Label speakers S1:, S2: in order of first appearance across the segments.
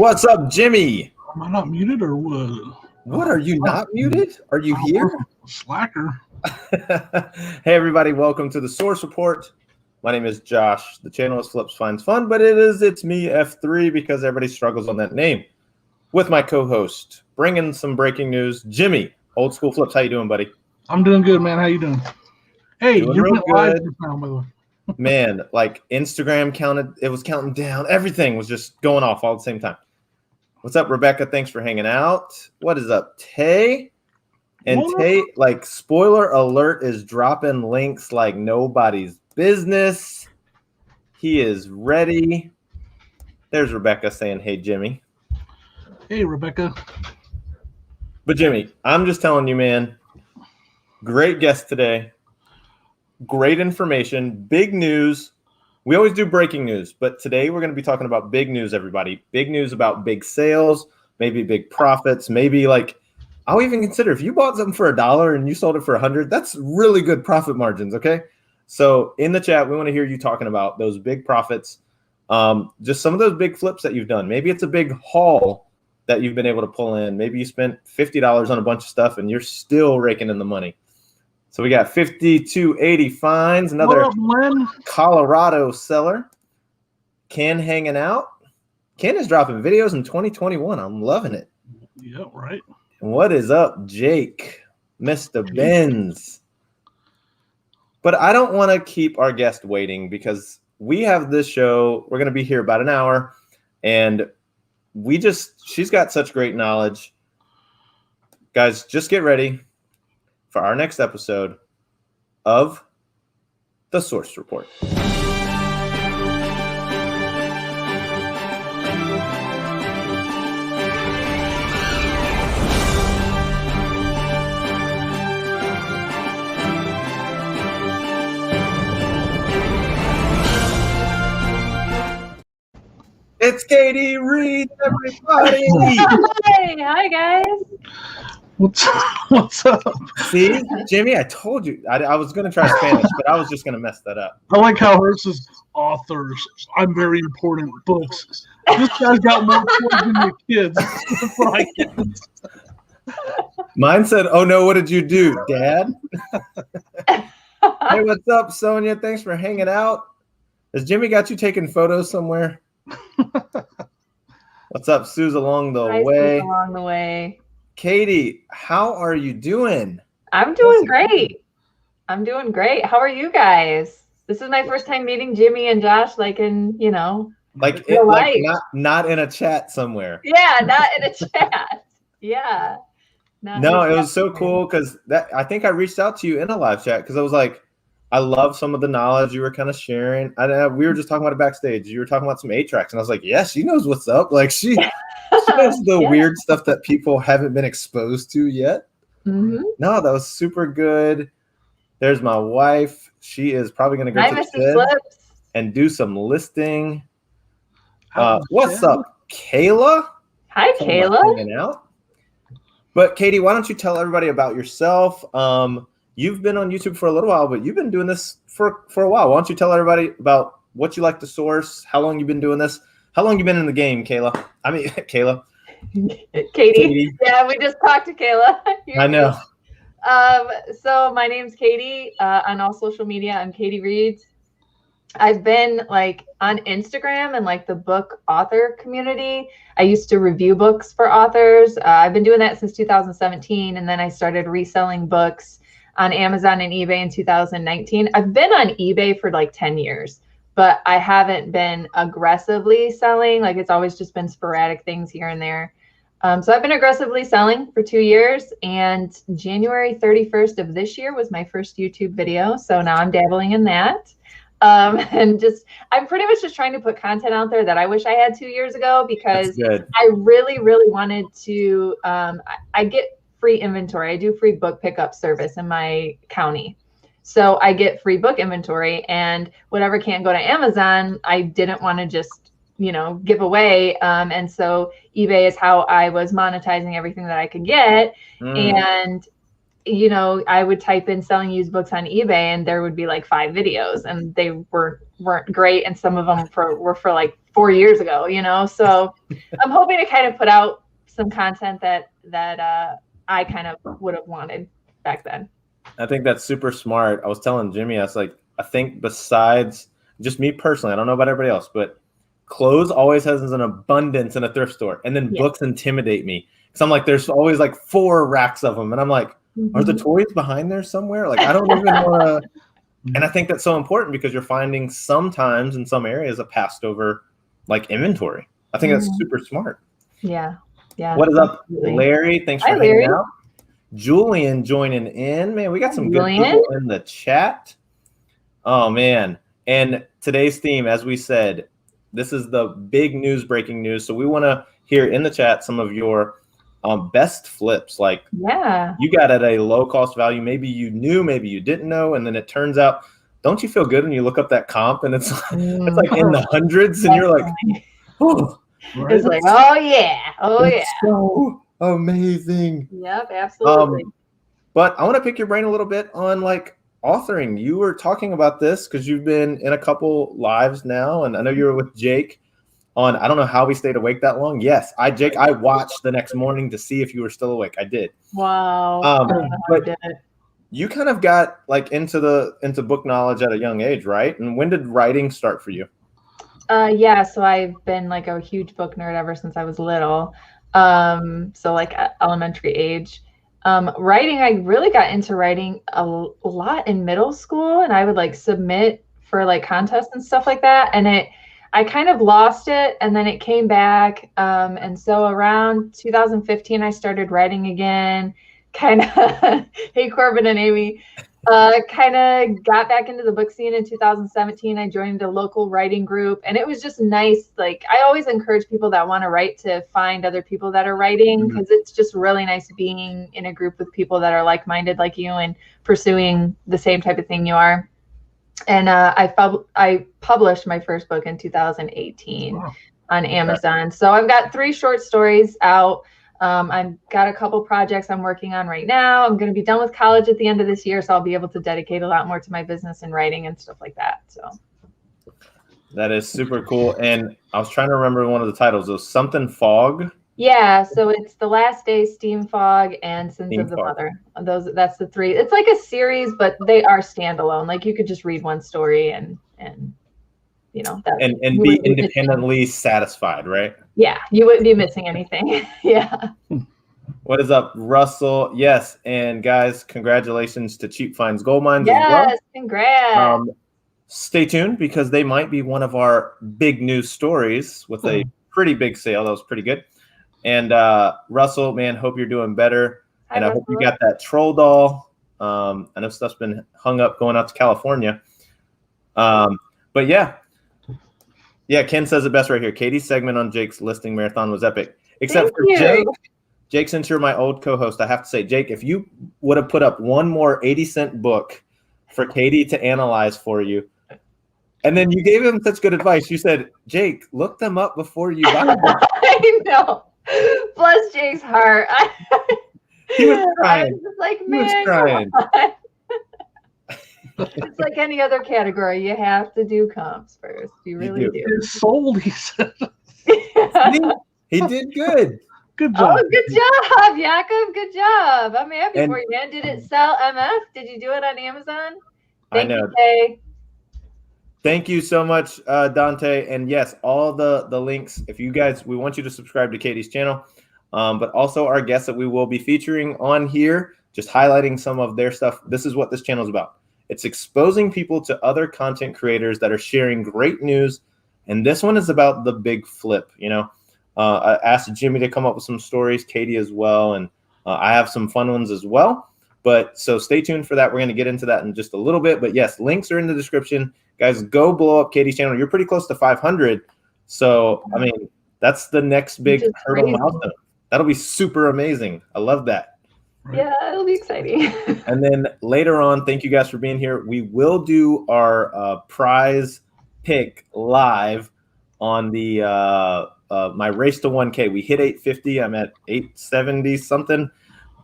S1: What's up, Jimmy?
S2: Am I not muted or what?
S1: What, are you not muted? Are you here?
S2: Slacker.
S1: Hey, everybody. Welcome to the Source Report. My name is Josh. The channel is Flips Finds Fun, but it's me, F3, because everybody struggles on that name. With my co-host, bringing some breaking news, Jimmy. Old School Flips. How you doing, buddy?
S2: I'm doing good, man. How you doing? Hey,
S1: doing
S2: you're
S1: real
S2: live
S1: good.
S2: now, by the way.
S1: Man, like Instagram counted, it was counting down. Everything was just going off all at the same time. What's up, Rebecca? Thanks for hanging out. What is up, Tay? And Tay, like, spoiler alert, is dropping links like nobody's business. He is ready. There's Rebecca saying, hey, Jimmy.
S2: Hey, Rebecca.
S1: But, Jimmy, I'm just telling you, man, great guest today. Great information, big news. We always do breaking news, but today we're going to be talking about big news, everybody. Big news about big sales, maybe big profits, maybe like I'll even consider if you bought something for $1 and you sold it for 100, that's really good profit margins, okay? So in the chat, we want to hear you talking about those big profits, just some of those big flips that you've done. Maybe it's a big haul that you've been able to pull in. Maybe you spent $50 on a bunch of stuff and you're still raking in the money. So we got 5280 fines, another Colorado seller. Ken hanging out. Ken is dropping videos in 2021. I'm loving it.
S2: Yeah, right.
S1: And what is up, Jake? Mr. Benz. But I don't want to keep our guest waiting because we have this show. We're going to be here about an hour. And she's got such great knowledge. Guys, just get ready for our next episode of The Source Report. It's Katey Reed, everybody.
S3: Hi guys.
S2: What's up?
S1: See, Jimmy, I told you. I was going to try Spanish, but I was just going to mess that up.
S2: I like how hers is authors. I'm very important. Books. This guy's got more books than your kids. That's what I get.
S1: Mine said, oh no, what did you do, Dad? Hey, what's up, Sonia? Thanks for hanging out. Has Jimmy got you taking photos somewhere? What's up, Suze, along the way?
S3: Suze along the way.
S1: Katey, how are you doing?
S3: I'm doing great. I'm doing great. How are you guys? This is my first time meeting Jimmy and Josh, like in,
S1: like not in a chat somewhere.
S3: Yeah, not in a chat. Yeah.
S1: No, it was so cool because I think I reached out to you in a live chat because I was like, I love some of the knowledge you were kind of sharing. We were just talking about it backstage. You were talking about some 8-tracks, and I was like, yeah, she knows what's up. Like she knows the weird stuff that people haven't been exposed to yet.
S3: Mm-hmm.
S1: No, that was super good. There's my wife. She is probably going to go to the bed and do some listing. What's up, Kayla?
S3: Hi, Kayla.
S1: Hanging out. But Katey, why don't you tell everybody about yourself? You've been on YouTube for a little while, but you've been doing this for a while. Why don't you tell everybody about what you like to source, how long you've been doing this, how long you've been in the game, Kayla? I mean, Kayla.
S3: Katey. Yeah, we just talked to Kayla.
S1: I know.
S3: So my name's Katey. On all social media, I'm Katey Reeds. I've been like on Instagram and like the book author community. I used to review books for authors. I've been doing that since 2017, and then I started reselling books on Amazon and eBay in 2019. I've been on eBay for like 10 years, but I haven't been aggressively selling. Like it's always just been sporadic things here and there. So I've been aggressively selling for 2 years, and January 31st of this year was my first YouTube video. So now I'm dabbling in that. And I'm pretty much just trying to put content out there that I wish I had 2 years ago, because I really, really wanted to, I get free inventory. I do free book pickup service in my county. So I get free book inventory, and whatever can't go to Amazon, I didn't want to just, give away. And so eBay is how I was monetizing everything that I could get. And you know, I would type in selling used books on eBay and there would be like 5 videos and they weren't great. And some of them were for like 4 years ago, you know? So I'm hoping to kind of put out some content that I kind of would have wanted back then.
S1: I think that's super smart. I was telling Jimmy, I was like, I think besides just me personally, I don't know about everybody else, but clothes always has an abundance in a thrift store. And then books intimidate me. Because I'm like, there's always like 4 racks of them. And I'm like, are the toys behind there somewhere? Like, I don't even want to. And I think that's so important because you're finding sometimes in some areas a passed over like inventory. I think that's super smart.
S3: Yeah. Yeah.
S1: What is up, Larry? Thanks for hanging out. Julian joining in. Man, we got some good people in the chat. Oh, man. And today's theme, as we said, this is the big news, breaking news. So we want to hear in the chat some of your best flips. Like, you got at a low cost value. Maybe you knew, maybe you didn't know. And then it turns out, don't you feel good when you look up that comp and it's like in the hundreds and you're like, oh,
S3: right? It's like, oh yeah. Oh yeah.
S1: So amazing.
S3: Yep, absolutely.
S1: But I want to pick your brain a little bit on like authoring. You were talking about this because you've been in a couple lives now, and I know you were with Jake on, I don't know how we stayed awake that long. Yes, Jake, I watched the next morning to see if you were still awake. I did.
S3: Wow.
S1: But you kind of got like into book knowledge at a young age, right? And when did writing start for you?
S3: Yeah, so I've been like a huge book nerd ever since I was little. So like elementary age. Writing, I really got into writing a lot in middle school, and I would like submit for like contests and stuff like that. And I kind of lost it, and then it came back. And so around 2015, I started writing again. Kind of, hey Corbin and Amy, kind of got back into the book scene in 2017. I joined a local writing group, and it was just nice. Like, I always encourage people that want to write to find other people that are writing, because it's just really nice being in a group with people that are like-minded like you and pursuing the same type of thing you are. And I published my first book in 2018 on Amazon. So I've got 3 short stories out. I've got a couple projects I'm working on right now. I'm going to be done with college at the end of this year, so I'll be able to dedicate a lot more to my business and writing and stuff like that. So
S1: that is super cool. And I was trying to remember one of the titles. It was something Fog.
S3: Yeah, so it's The Last Day, Steam Fog, and Sins of the Mother. That's the 3. It's like a series, but they are standalone. Like, you could just read one story and you know, that
S1: and be independently satisfied, right?
S3: Yeah, you wouldn't be missing anything. Yeah.
S1: What is up, Russell? Yes, and guys, congratulations to Cheap Finds Gold Mines as well.
S3: Yes, congrats.
S1: Stay tuned because they might be one of our big news stories with a pretty big sale. That was pretty good. And Russell, man, hope you're doing better. And I hope you got that troll doll. I know stuff's been hung up going out to California. But yeah. Yeah, Ken says it best right here. Katey's segment on Jake's listing marathon was epic. Except for Jake. Jake, since you're my old co-host, I have to say, Jake, if you would have put up one more 80-cent book for Katey to analyze for you, and then you gave him such good advice. You said, Jake, look them up before you buy them.
S3: I know. Bless Jake's heart.
S1: He was crying.
S3: I was like, man, he was crying. It's like any other category. You have to do comps first. You really do.
S2: It's sold, he said.
S1: He did good.
S2: Good job.
S3: Oh, good job, Jakob. Good job. I'm happy for you, man. Did it sell MF? Did you do it on Amazon?
S1: Thank you, Kay. Thank you so much, Dante. And yes, all the links. If you guys, we want you to subscribe to Katey's channel, but also our guests that we will be featuring on here, just highlighting some of their stuff. This is what this channel is about. It's exposing people to other content creators that are sharing great news. And this one is about the big flip. You know, I asked Jimmy to come up with some stories, Katey as well. And I have some fun ones as well. But so stay tuned for that. We're going to get into that in just a little bit. But yes, links are in the description. Guys, go blow up Katey's channel. You're pretty close to 500. So, I mean, that's the next big hurdle milestone. That'll be super amazing. I love that.
S3: Yeah, it'll be exciting.
S1: And then later on, thank you guys for being here. We will do our prize pick live on the my race to 1K. We hit 850. I'm at 870 something.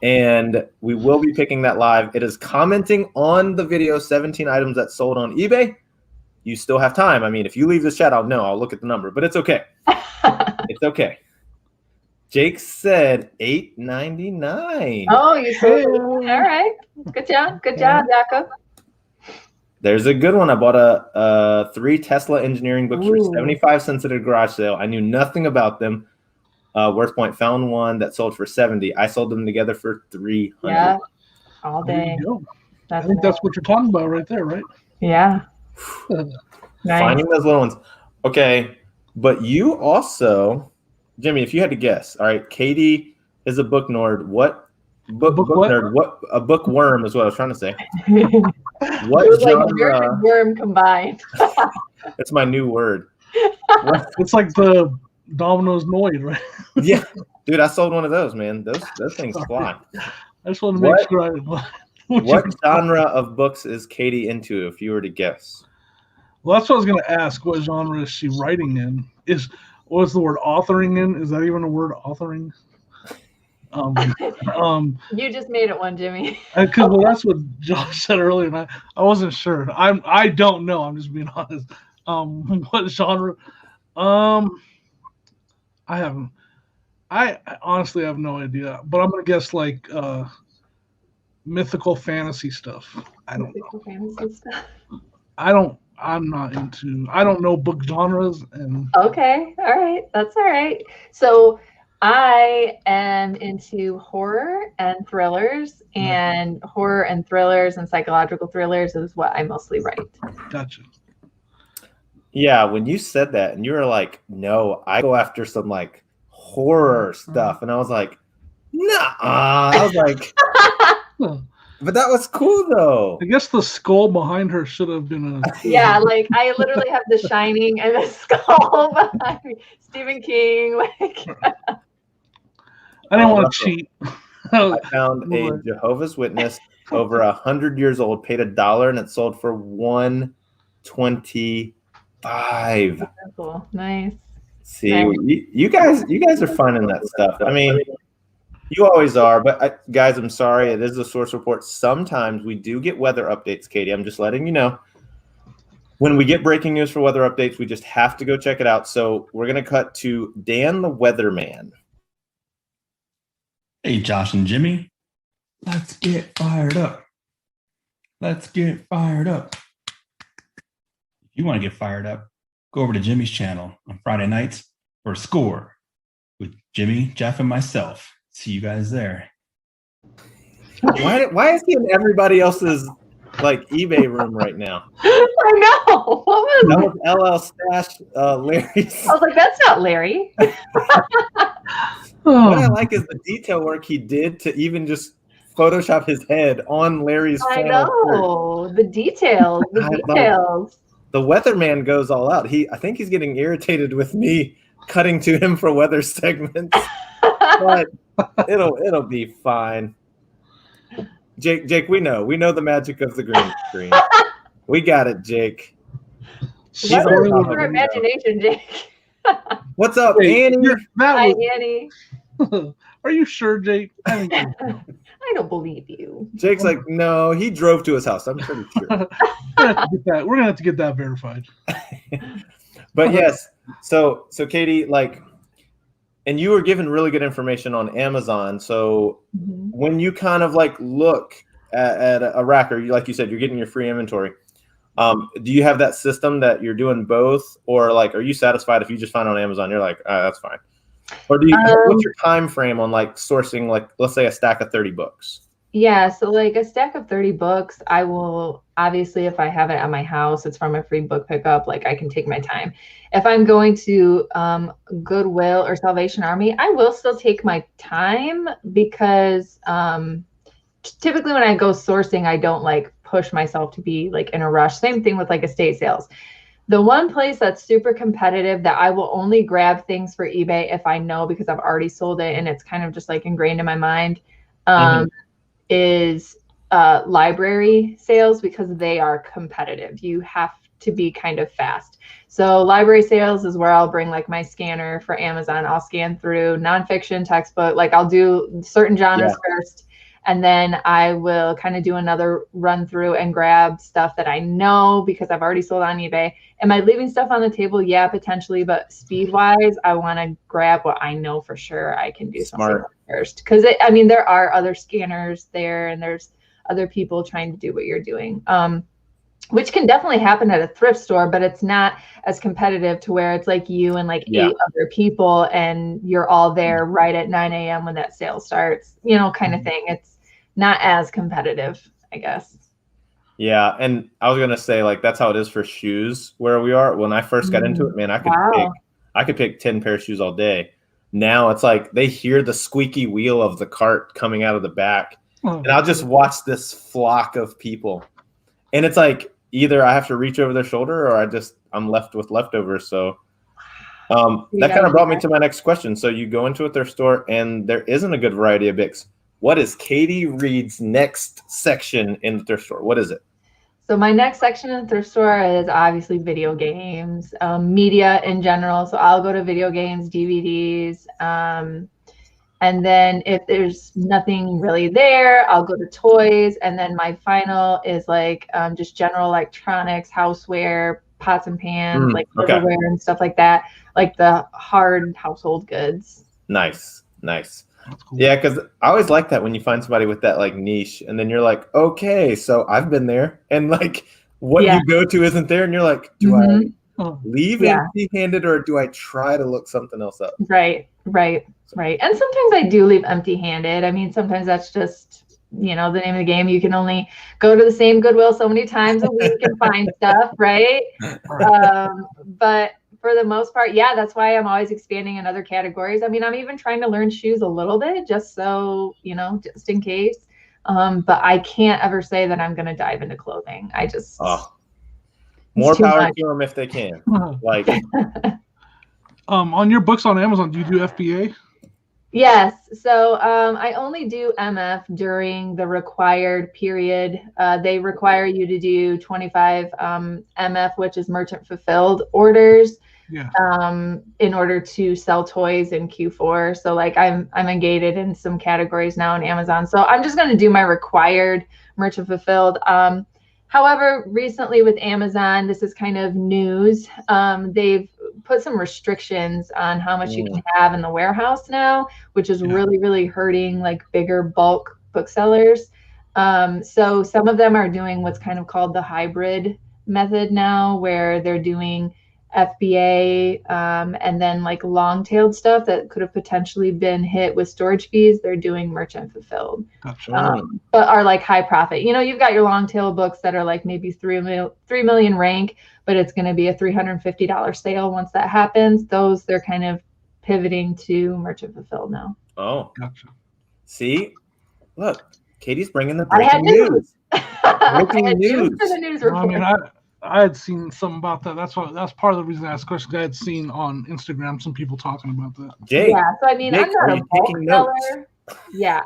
S1: and we will be picking that live. It is commenting on the video, 17 items that sold on eBay. You still have time. I mean, if you leave this chat, I'll know. I'll look at the number, but it's okay. It's okay. Jake said $8.99.
S3: Oh, you said all right. Good job. Good job, Jacob.
S1: There's a good one. I bought a 3 Tesla engineering books for 75 cents at a garage sale. I knew nothing about them. Worth Point found one that sold for 70. I sold them together for 300.
S3: Yeah, all
S2: There
S3: day.
S2: you go. I think that's what you're talking about right there, right?
S3: Yeah. Nice.
S1: Finding those little ones. Okay, but you also, Jimmy, if you had to guess, all right, Katey is a book nerd. What book nerd? What a bookworm is what I was trying to say. What
S3: It was like
S1: genre?
S3: nerd and worm combined.
S1: That's my new word.
S2: It's like the Domino's Noid, right?
S1: Yeah, dude, I sold one of those, man. Those things fly.
S2: I just want to make sure
S1: What genre of books is Katey into, if you were to guess?
S2: Well, that's what I was going to ask. What genre is she writing in? What's the word authoring in? Is that even a word, authoring?
S3: You just made it one, Jimmy.
S2: Because well, that's what Josh said earlier, and I wasn't sure. I don't know. I'm just being honest. What genre? I honestly have no idea, but I'm gonna guess like mythical fantasy stuff. I don't know.
S3: Fantasy stuff.
S2: I don't know book genres and
S3: Okay, all right, that's all right. So I am into horror and thrillers, and horror and thrillers and psychological thrillers is what I mostly write.
S2: Gotcha.
S1: Yeah, when you said that and you were like, no, I go after some like horror stuff. And I was like, nah. I was like, but that was cool though.
S2: I guess the skull behind her should have been a
S3: Yeah, like I literally have The Shining and the skull behind me. Stephen King, like
S2: I didn't want to cheat.
S1: I found a Jehovah's Witness over 100 years old, paid $1 and it sold for $125.
S3: cool. Nice.
S1: See, you guys are finding that stuff. I mean, you always are, but guys, I'm sorry. It is a source report. Sometimes we do get weather updates, Katey. I'm just letting you know. When we get breaking news for weather updates, we just have to go check it out. So we're going to cut to Dan the Weatherman.
S4: Hey, Josh and Jimmy. Let's get fired up. Let's get fired up. If you want to get fired up, go over to Jimmy's channel on Friday nights for a score with Jimmy, Jeff, and myself. See you guys there.
S1: Why is he in everybody else's like eBay room right now?
S3: I know. What was
S1: That was LL Stash, Larry's.
S3: I was like, that's not Larry.
S1: What I like is the detail work he did to even just Photoshop his head on Larry's
S3: I
S1: flannel
S3: know. The details. The details.
S1: The weatherman goes all out. I think he's getting irritated with me cutting to him for weather segments. But it'll be fine. Jake, we know the magic of the green screen. We got it, Jake.
S3: What is your imagination, Jake?
S1: What's up, Annie?
S3: Hi, Annie.
S2: Are you sure, Jake? I
S3: don't believe you.
S1: Jake's like, no, he drove to his house. I'm pretty sure.
S2: We're gonna have to get that verified.
S1: But yes, so Katey, like, and you were given really good information on Amazon. So when you kind of like look at a rack, or like you said, you're getting your free inventory. Do you have that system that you're doing both, or like, are you satisfied if you just find it on Amazon? You're like, that's fine. Or do you? What's your time frame on like sourcing, like, let's say a stack of 30 books?
S3: Yeah, so like a stack of 30 books, I will obviously, if I have it at my house, it's from a free book pickup. Like I can take my time. If I'm going to Goodwill or Salvation Army, I will still take my time because typically when I go sourcing, I don't like push myself to be like in a rush. Same thing with like estate sales. The one place that's super competitive that I will only grab things for eBay if I know, because I've already sold it and it's kind of just like ingrained in my mind, is library sales, because they are competitive. You have to be kind of fast. So library sales is where I'll bring like my scanner for Amazon. I'll scan through nonfiction, textbook, like I'll do certain genres first. And then I will kind of do another run through and grab stuff that I know because I've already sold on eBay. Am I leaving stuff on the table? Yeah, potentially. But speed wise, I want to grab what I know for sure I can do something first. Because I mean, there are other scanners there and there's other people trying to do what you're doing. Which can definitely happen at a thrift store, but it's not as competitive to where it's like you and like 8 other people and you're all there right at 9 a.m. when that sale starts, you know, kind of thing. It's not as competitive, I guess.
S1: Yeah, and I was gonna say like that's how it is for shoes where we are. When I first got into it, man, I could pick 10 pair of shoes all day. Now it's like they hear the squeaky wheel of the cart coming out of the back, and I'll just watch this flock of people, and it's like either I have to reach over their shoulder or I'm left with leftovers. So that kind of brought me to my next question. So you go into a thrift store and there isn't a good variety of books. What is Katey Reed's next section in the thrift store? What is it?
S3: So my next section in the thrift store is obviously video games, media in general. So I'll go to video games, DVDs, and then if there's nothing really there, I'll go to toys. And then my final is like just general electronics, houseware, pots and pans, like silverware and stuff like that, like the hard household goods.
S1: Nice. Cool. Yeah, because I always like that when you find somebody with that like niche, and then you're like, okay, so I've been there, and like what you go to isn't there, and you're like, do I leave empty-handed or do I try to look something else up?
S3: Right. And sometimes I do leave empty-handed. I mean, sometimes that's just, you know, the name of the game. You can only go to the same Goodwill so many times a week and find stuff, right? But for the most part, yeah, that's why I'm always expanding in other categories. I mean, I'm even trying to learn shoes a little bit just so, you know, just in case. But I can't ever say that I'm going to dive into clothing. I just...
S1: more power to them if they can. Like,
S2: on your books on Amazon, do you do FBA?
S3: Yes. So I only do MF during the required period. They require you to do 25 MF, which is merchant fulfilled orders, in order to sell toys in Q4. So like I'm engaged in some categories now on Amazon. So I'm just going to do my required merchant fulfilled. However, recently with Amazon, this is kind of news. They've put some restrictions on how much you can have in the warehouse now, which is really, really hurting like bigger bulk booksellers. So some of them are doing what's kind of called the hybrid method now, where they're doing FBA and then like long-tailed stuff that could have potentially been hit with storage fees. They're doing merchant fulfilled, but are like high profit. You know, you've got your long-tail books that are like maybe 3 million rank, but it's going to be a $350 sale once that happens. Those they're kind of pivoting to merchant fulfilled now.
S1: Oh, gotcha. See, look, Katey's bringing the breaking news. Breaking news.
S3: For the news report.
S2: I mean, I had seen something about that. That's part of the reason I asked questions. I had seen on Instagram some people talking about that.
S1: Jake,
S3: yeah, so I mean, I'm not a bulk seller. Yeah,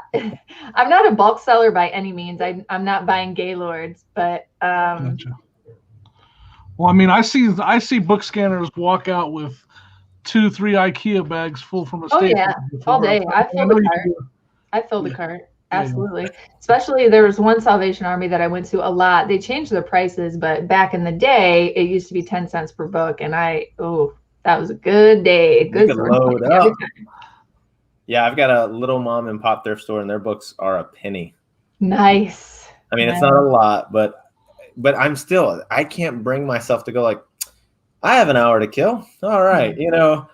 S3: I'm not a bulk seller by any means. I'm not buying Gaylords, but
S2: Gotcha. Well, I mean, I see book scanners walk out with 2-3 IKEA bags full from a state.
S3: Oh yeah, all day. I filled the cart. Absolutely. Especially there was one Salvation Army that I went to a lot. They changed their prices, but back in the day, it used to be 10 cents per book. And that was a good day. Good
S1: load up. Yeah, I've got a little mom and pop thrift store, and their books are a penny.
S3: Nice.
S1: I mean, it's not a lot, but I can't bring myself to go like, I have an hour to kill. All right. You know,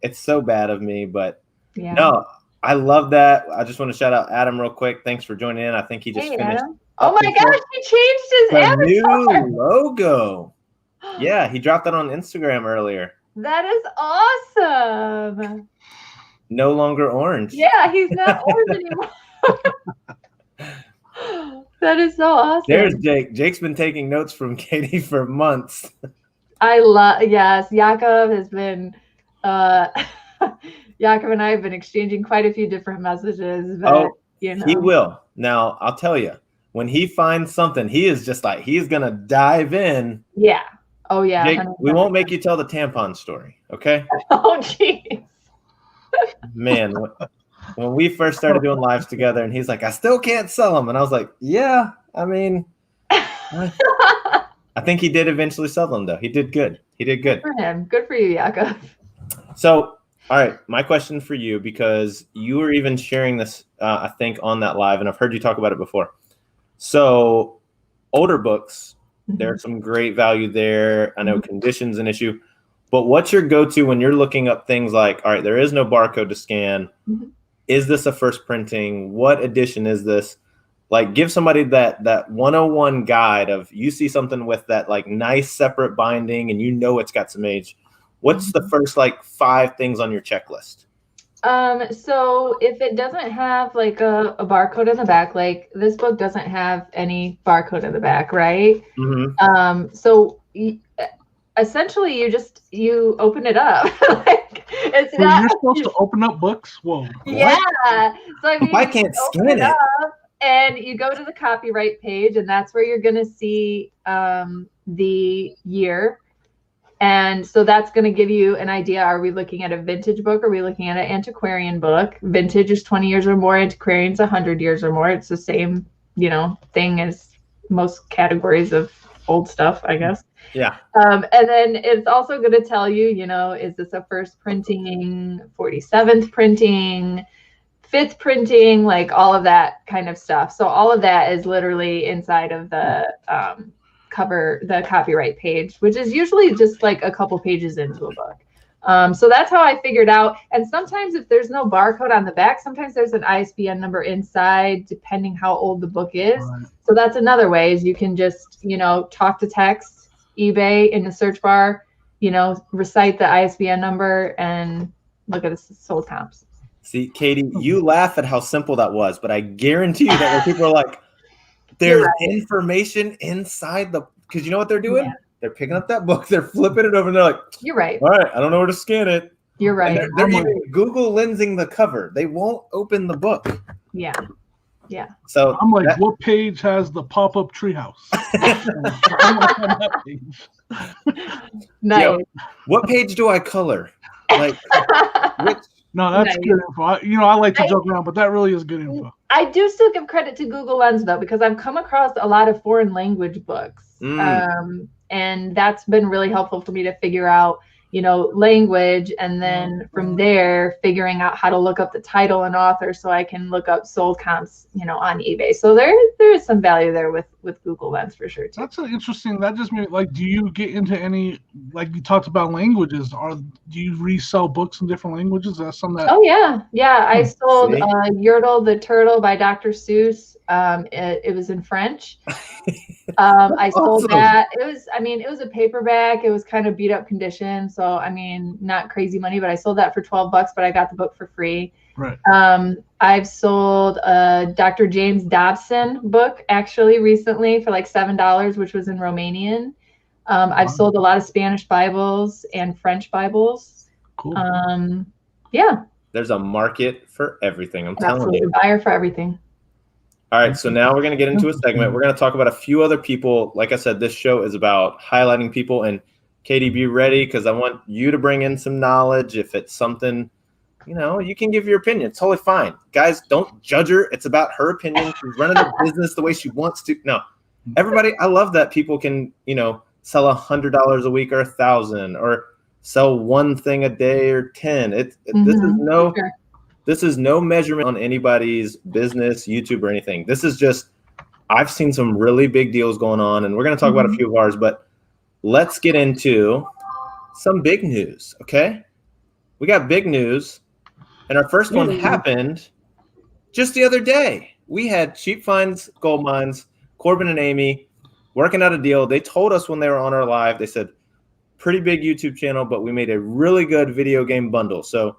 S1: it's so bad of me, but no. I love that. I just want to shout out Adam real quick. Thanks for joining in. I think he just finished.
S3: Adam. Oh my gosh, he changed his avatar.
S1: New logo. Yeah, he dropped that on Instagram earlier.
S3: That is awesome.
S1: No longer orange.
S3: Yeah, he's not orange anymore. That is so awesome.
S1: There's Jake. Jake's been taking notes from Katey for months.
S3: Yes, Yakov has been Yakov and I have been exchanging quite a few different messages. But, you know.
S1: He will. Now, I'll tell you, when he finds something, he is just like, he's going to dive in.
S3: Yeah. Oh, yeah.
S1: Jake, we won't make you tell the tampon story, okay?
S3: Oh, jeez.
S1: Man, when we first started doing lives together, and he's like, I still can't sell them. And I was like, yeah, I mean, I think he did eventually sell them, though. He did good. He did good.
S3: Good for him. Good for you, Jakob.
S1: So, all right, my question for you, because you were even sharing this, I think, on that live, and I've heard you talk about it before. So, older books, there's some great value there. I know condition's an issue. But what's your go-to when you're looking up things like, all right, there is no barcode to scan. Is this a first printing? What edition is this? Like, give somebody that 101 guide of, you see something with that like nice separate binding and you know it's got some age. What's the first like 5 things on your checklist?
S3: So if it doesn't have like a barcode in the back, like this book doesn't have any barcode in the back, right? So essentially you open it up. Like, it's not,
S2: you're supposed to open up books? Whoa.
S3: Yeah. So I mean,
S1: I can't scan it.
S3: And you go to the copyright page, and that's where you're going to see the year. And so that's going to give you an idea. Are we looking at a vintage book? Or are we looking at an antiquarian book? Vintage is 20 years or more. Antiquarian's 100 years or more. It's the same, thing as most categories of old stuff, I guess.
S1: Yeah.
S3: And then it's also going to tell you, is this a first printing, 47th printing, 5th printing, like all of that kind of stuff. So all of that is literally inside of the the copyright page, which is usually just like a couple pages into a book. So that's how I figured out. And sometimes if there's no barcode on the back, sometimes there's an ISBN number inside, depending how old the book is.
S2: Right.
S3: So that's another way, is you can just, talk to text, eBay in the search bar, recite the ISBN number and look at the sold comps.
S1: See, Katey, you laugh at how simple that was, but I guarantee you that when people are like, there's information inside because you know what they're doing? Yeah. They're picking up that book, they're flipping it over, and they're like,
S3: you're right.
S1: All right, I don't know where to scan it.
S3: You're right.
S1: And they're even Google lensing the cover. They won't open the book.
S3: Yeah. Yeah.
S1: So
S2: I'm like, what page has the pop-up treehouse? I'm like on that page.
S3: Nice.
S1: Yo, what page do I color? Like, which?
S2: No, that's good info. I like to joke around, but that really is good info.
S3: I do still give credit to Google Lens, though, because I've come across a lot of foreign language books. And that's been really helpful for me to figure out, language. And then from there, figuring out how to look up the title and author so I can look up sold comps, on eBay. So there is some value there with Google Lens for sure, too.
S2: That's an interesting. That just made, like, do you get into any, like you talked about languages, do you resell books in different languages? That's something that.
S3: Oh, yeah. Yeah. I sold Yertle the Turtle by Dr. Seuss. It was in French. I sold that. It was a paperback. It was kind of beat up condition. So, not crazy money, but I sold that for $12, but I got the book for free.
S2: Right.
S3: I've sold a Dr. James Dobson book actually recently for like $7, which was in Romanian. I've sold a lot of Spanish Bibles and French Bibles.
S2: Cool.
S3: Yeah.
S1: There's a market for everything. I'm telling you.
S3: Buyer for everything.
S1: All right, so now we're going to get into a segment. We're going to talk about a few other people. Like I said, this show is about highlighting people. And Katey, be ready, because I want you to bring in some knowledge. If it's something, you can give your opinion. It's totally fine. Guys, don't judge her. It's about her opinion. She's running the business the way she wants to. No, everybody, I love that people can, sell $100 a week or $1,000 or sell one thing a day or 10. This is no measurement on anybody's business, YouTube, or anything. This is just, I've seen some really big deals going on, and we're going to talk about a few of ours, but let's get into some big news, okay? We got big news, and our first one happened just the other day. We had Cheap Finds Gold Mines, Corbin and Amy, working out a deal. They told us when they were on our live, they said, pretty big YouTube channel, but we made a really good video game bundle. So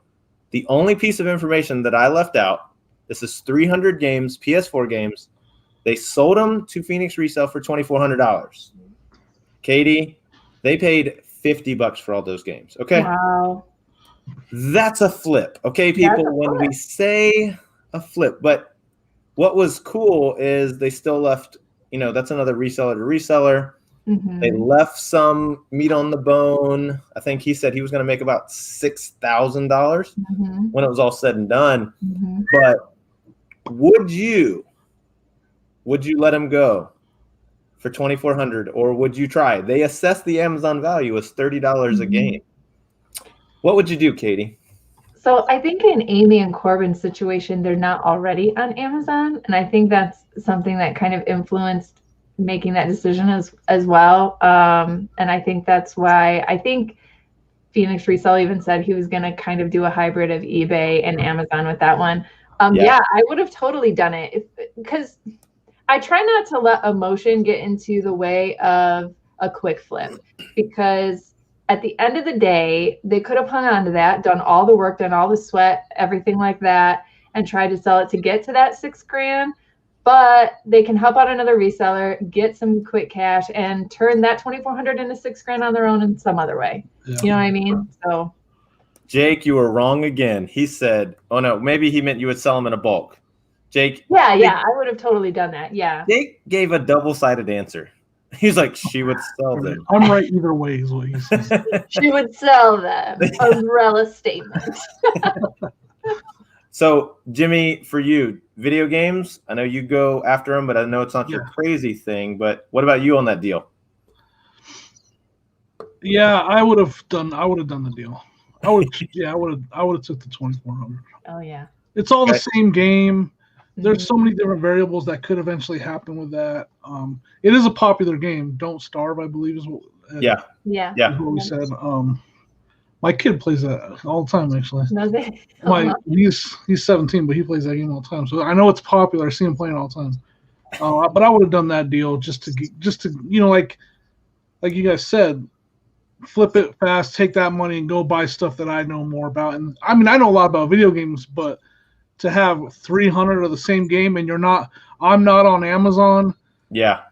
S1: the only piece of information that I left out, this is 300 games, PS4 games. They sold them to Phoenix Resale for $2,400. Katey, they paid $50 for all those games. Okay.
S3: Wow.
S1: That's a flip. Okay, people, when we say a flip, but what was cool is they still left, that's another reseller to reseller. They
S3: Mhm.
S1: left some meat on the bone. I think he said he was going to make about $6,000
S3: Mhm.
S1: when it was all said and done.
S3: Mhm.
S1: But would you let him go for $2,400, or would you try? They assess the Amazon value as $30 a
S3: Mhm.
S1: game. What would you do, Katey?
S3: So I think in Amy and Corbin's situation, they're not already on Amazon, and I think that's something that kind of influenced making that decision as well. And I think that's why I think Phoenix Resell even said he was going to kind of do a hybrid of eBay and Amazon with that one. Yeah, I would have totally done it because I try not to let emotion get into the way of a quick flip, because at the end of the day, they could have hung on to that, done all the work, done all the sweat, everything like that, and tried to sell it to get to that $6,000. But they can help out another reseller, get some quick cash, and turn that 2,400 into $6,000 on their own in some other way.
S2: Yeah.
S3: You know what I mean? So,
S1: Jake, you were wrong again. He said, oh no, maybe he meant you would sell them in a bulk. Jake.
S3: yeah, I would have totally done that. Yeah.
S1: Jake gave a double-sided answer. He's like, she would sell them.
S2: I'm right either way, is what he says.
S3: She would sell them. Umbrella statement.
S1: So, Jimmy, for you, video games, I know you go after them, but I know it's not your crazy thing. But what about you on that deal?
S2: Yeah, I would have done the deal. I would have took the 2,400.
S3: Oh yeah.
S2: It's all the same game.
S3: Mhm.
S2: There's so many different variables that could eventually happen with that. It is a popular game. Don't Starve, I believe, is what.
S3: Yeah.
S2: Is what we said. My kid plays that all the time, actually.
S3: Does it?
S2: He's 17, but he plays that game all the time. So I know it's popular. I see him playing all the time. But I would have done that deal just to like you guys said, flip it fast, take that money, and go buy stuff that I know more about. And I mean, I know a lot about video games, but to have 300 of the same game and I'm not on Amazon.
S1: Yeah.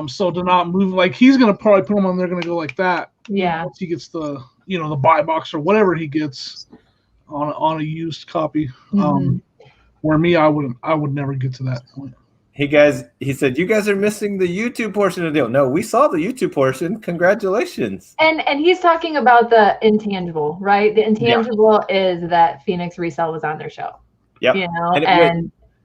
S2: So to not move, like he's gonna probably put them on. They're gonna go like that.
S3: Yeah.
S2: Once he gets the the buy box or whatever he gets on a used copy.
S3: Mm-hmm.
S2: Where me, I would never get to that point.
S1: He said, you guys are missing the YouTube portion of the deal. No, we saw the YouTube portion. Congratulations.
S3: And he's talking about the intangible, right? The intangible is that Phoenix Resell was on their show.
S1: Yep.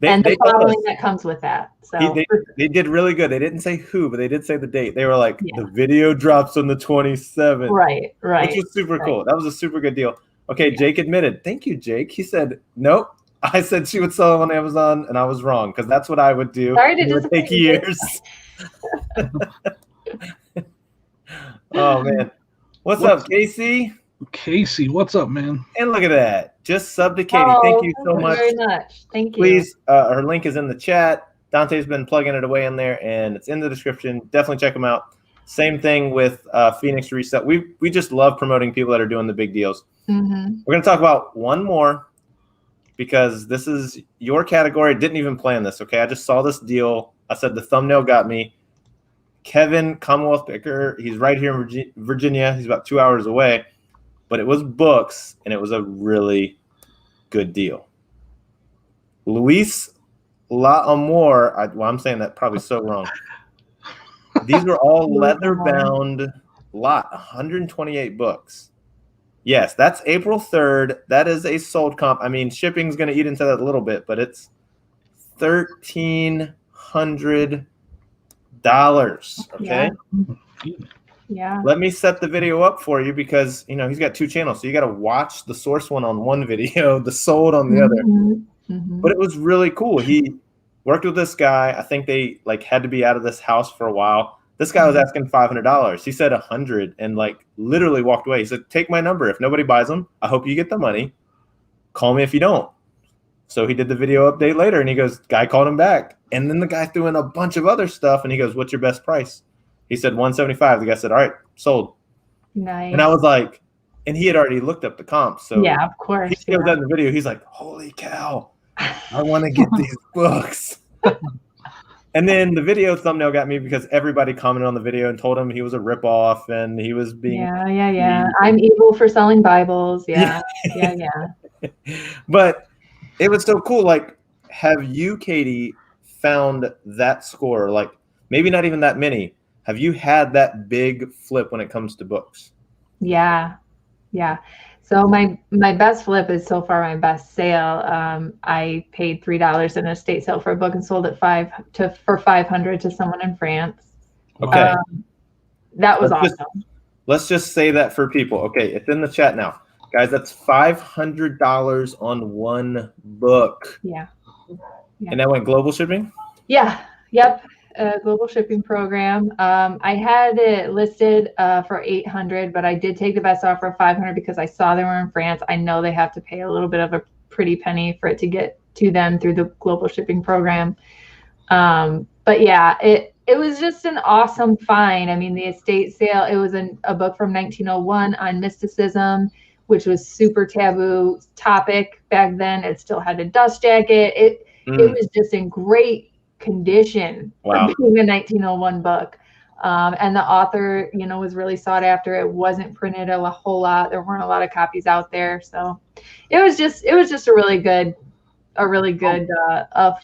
S3: And the following that comes with that. So
S1: they did really good. They didn't say who, but they did say the date. They were like, the video drops on the 27th.
S3: Right.
S1: Which was super cool. That was a super good deal. Okay, Jake admitted. Thank you, Jake. He said, nope. I said she would sell them on Amazon, and I was wrong, because that's what I would do.
S3: Sorry to
S1: it would take years. Oh, man. What's up, Casey?
S2: Casey, what's up, man?
S1: And look at that. Just sub to Katie. Thank you so much.
S3: Very much. Thank you.
S1: Please, her link is in the chat. Dante's been plugging it away in there, and it's in the description. Definitely check them out. Same thing with Phoenix Reset. We just love promoting people that are doing the big deals.
S3: Mm-hmm.
S1: We're going to talk about one more, because this is your category. I didn't even plan this, okay? I just saw this deal. I said the thumbnail got me. Kevin, Commonwealth Picker, he's right here in Virginia. He's about 2 hours away. But it was books, and it was a really good deal. Luis L'Amour, I'm saying that probably so wrong. These were all leather-bound lot, 128 books. Yes, that's April 3rd. That is a sold comp. I mean, shipping's going to eat into that a little bit, but it's $1,300. Okay.
S3: Yeah.
S1: Let me set the video up for you, because he's got two channels, so you got to watch the source one on one video, the sold on the other.
S3: Mm-hmm.
S1: But it was really cool. He worked with this guy. I think they had to be out of this house for a while. This guy was asking $500. He said $100 and literally walked away. He said, take my number. If nobody buys them, I hope you get the money. Call me if you don't. So he did the video update later, and he goes, guy called him back. And then the guy threw in a bunch of other stuff, and he goes, what's your best price? He said $175. The guy said, all right, sold.
S3: Nice.
S1: And I was like, and he had already looked up the comps. So
S3: yeah, of course.
S1: He showed that in the video. He's like, holy cow, I want to get these books. And then the video thumbnail got me, because everybody commented on the video and told him he was a ripoff and he was being.
S3: Yeah. I'm evil for selling Bibles. Yeah.
S1: But it was so cool. Have you, Katie, found that score? Maybe not even that many. Have you had that big flip when it comes to books?
S3: Yeah. So my best flip is so far my best sale. I paid $3 in a estate sale for a book and sold it for 500 to someone in France.
S1: Okay.
S3: That was
S1: Let's
S3: awesome.
S1: Let's just say that for people. Okay, it's in the chat now. Guys, that's $500 on one book.
S3: Yeah.
S1: And that went global shipping?
S3: Yeah. Yep. Global shipping program. I had it listed for 800, but I did take the best offer of 500 because I saw they were in France. I know they have to pay a little bit of a pretty penny for it to get to them through the global shipping program. But yeah, it was just an awesome find. I mean, the estate sale, it was a book from 1901 on mysticism, which was super taboo topic back then. It still had a dust jacket. It was just in great condition for being a 1901 book. And the author, was really sought after. It wasn't printed a whole lot. There weren't a lot of copies out there. So it was just a really good